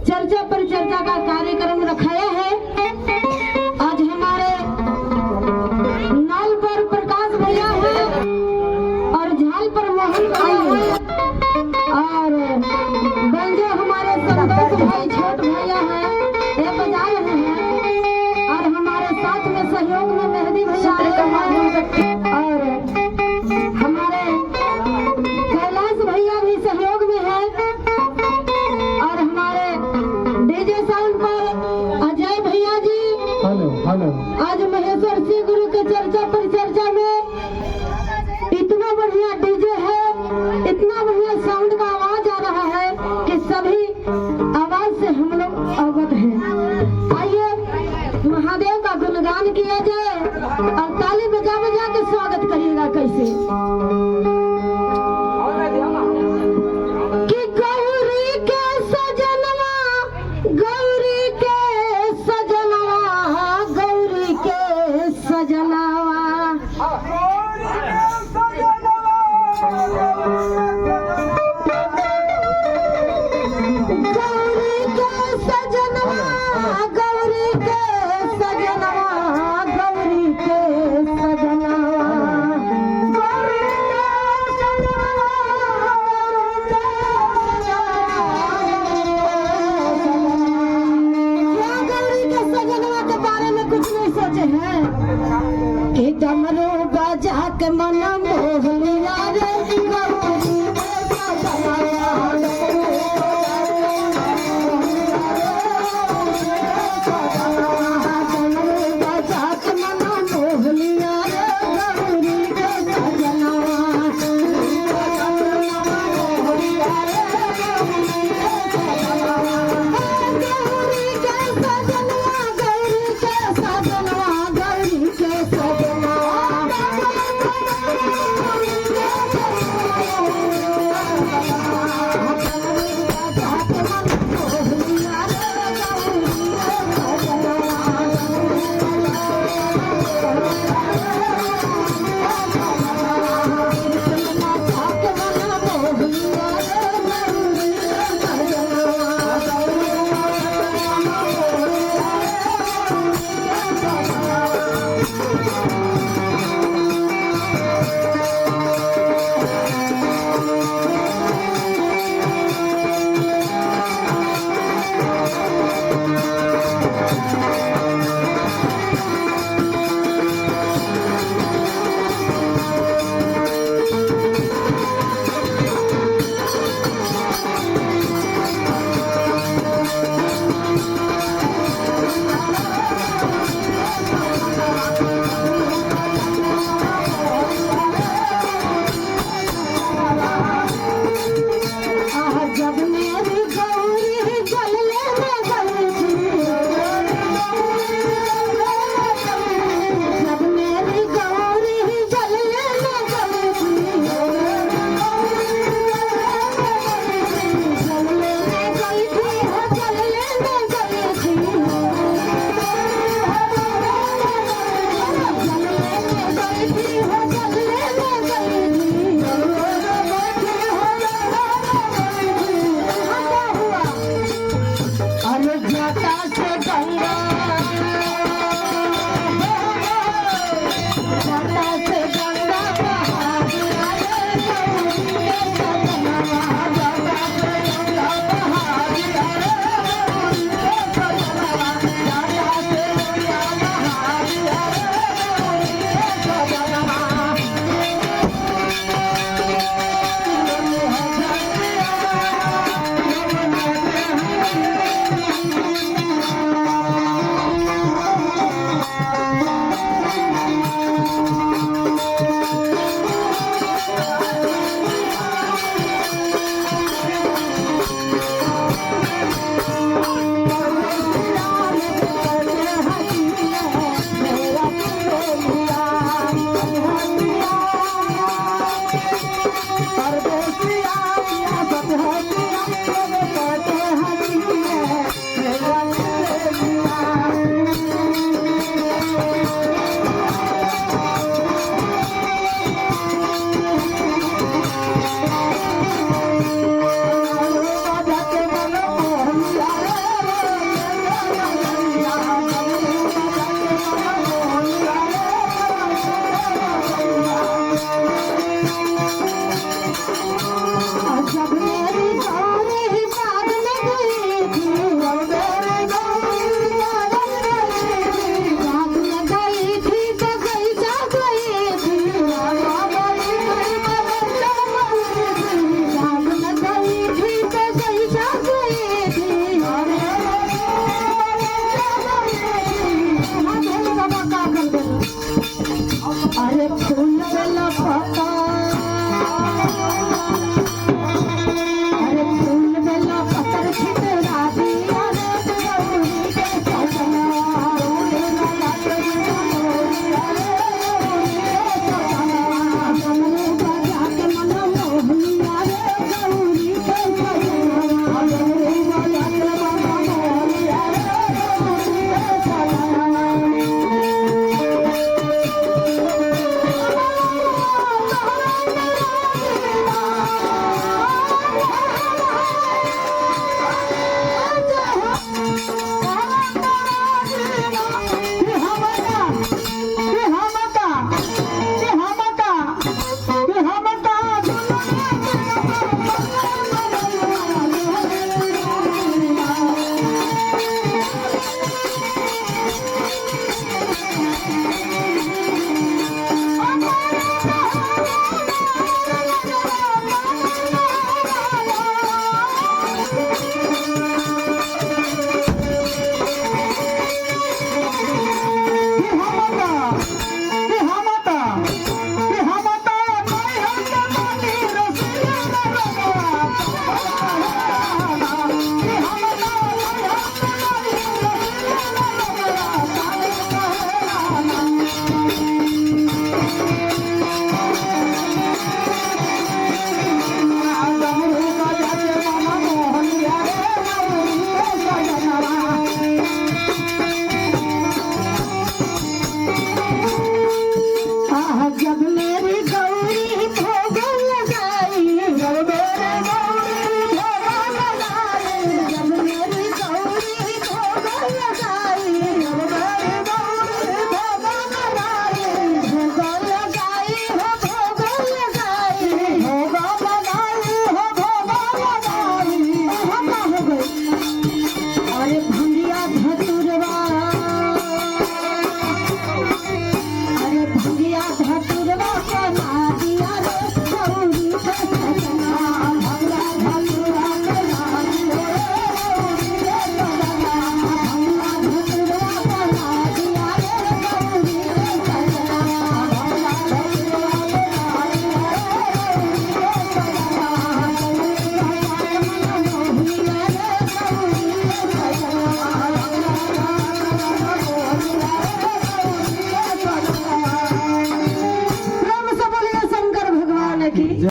चर्चा परिचर्चा का कार्यक्रम रखाया है। आज हमारे नाल पर प्रकाश भैया है और झाल पर मोहन भाई है और बंजो हमारे संतोष भाई छोट भैया है, ये बजा रहे हैं। और हमारे साथ में सहयोग में मेहदी भैया और हमारे कैलाश भैया भी सहयोग में है। और हमारे डीजे साउंड पर अजय भैया जी। हेलो। आज महेश्वर सिंह गुरु के चर्चा परिचर्चा में इतना बढ़िया डीजे है, इतना बढ़िया साउंड का आवाज आ रहा है कि सभी आवाज से हम लोग अवगत हैं। आइए महादेव का गुणगान किया जाए और ताली बजा बजा के स्वागत करिएगा। कैसे कि गौरी के सजनवा, गौरी के सजनवा, गौरी के सजनवा, गौरी के सजनवा, गौरी के सजनवा, गौरी के सजनवा, गौरी के सजनवा के बारे में कुछ नहीं सोचे हैं कि डमरू बजा के मन